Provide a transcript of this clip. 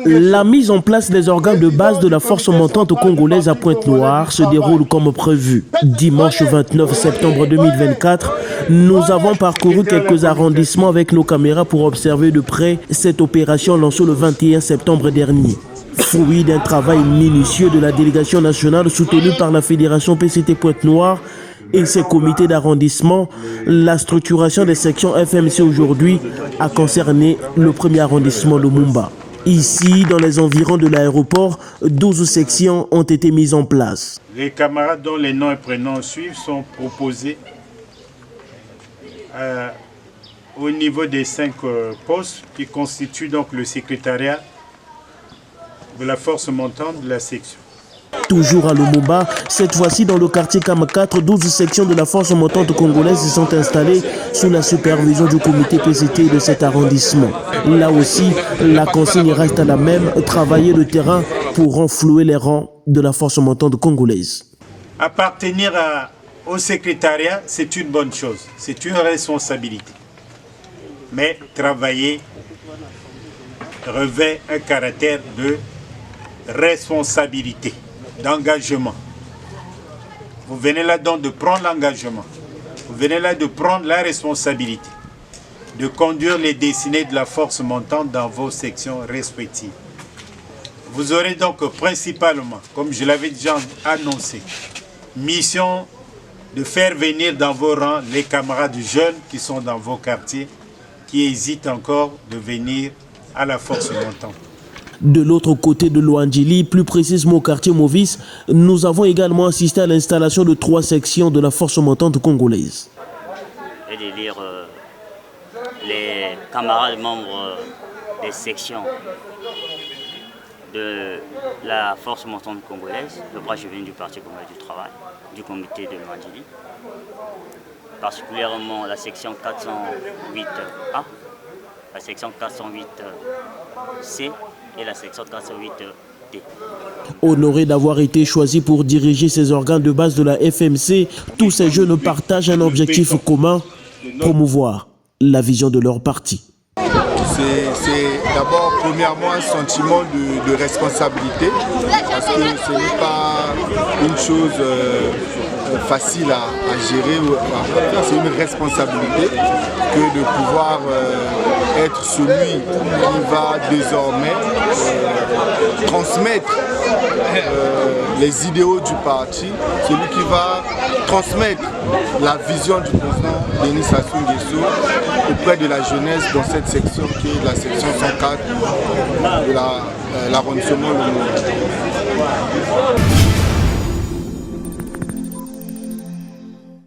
La mise en place des organes de base de la force montante congolaise à Pointe-Noire se déroule comme prévu. Dimanche 29 septembre 2024, nous avons parcouru quelques arrondissements avec nos caméras pour observer de près cette opération lancée le 21 septembre dernier. Fruit d'un travail minutieux de la délégation nationale soutenue par la Fédération PCT Pointe-Noire et ses comités d'arrondissement, la structuration des sections FMC aujourd'hui a concerné le premier arrondissement de Mumba. Ici, dans les environs de l'aéroport, 12 sections ont été mises en place. Les camarades dont les noms et prénoms suivent sont proposés au niveau des 5 postes qui constituent donc le secrétariat de la force montante de la section. Toujours à Lumumba, cette fois-ci dans le quartier Kam 4, 12 sections de la force montante congolaise se sont installées sous la supervision du comité PCT de cet arrondissement. Là aussi, la consigne reste la même, travailler le terrain pour renflouer les rangs de la force montante congolaise. Appartenir au secrétariat, c'est une bonne chose, c'est une responsabilité. Mais travailler revêt un caractère de responsabilité, d'engagement. Vous venez là donc de prendre l'engagement. Vous venez là de prendre la responsabilité de conduire les destinées de la force montante dans vos sections respectives. Vous aurez donc principalement, comme je l'avais déjà annoncé, mission de faire venir dans vos rangs les camarades jeunes qui sont dans vos quartiers, qui hésitent encore de venir à la force montante. De l'autre côté de Luandjili, plus précisément au quartier Movis, nous avons également assisté à l'installation de 3 sections de la force montante congolaise. Et de lire les camarades membres des sections de la force montante congolaise, le bras juvénile du Parti congolais du travail, du comité de Luandjili, particulièrement la section 408A, la section 408C et la section 408D. Honorés d'avoir été choisis pour diriger ces organes de base de la FMC, tous ces jeunes partagent un objectif commun, promouvoir la vision de leur parti. C'est d'abord, premièrement, un sentiment de responsabilité, parce que ce n'est pas une chose facile à gérer ou à faire. C'est une responsabilité que de pouvoir être celui qui va désormais transmettre les idéaux du parti, celui qui va transmettre la vision du président Denis Sassou Nguesso auprès de la jeunesse dans cette section qui est la section 104 de l'arrondissement Lumumba.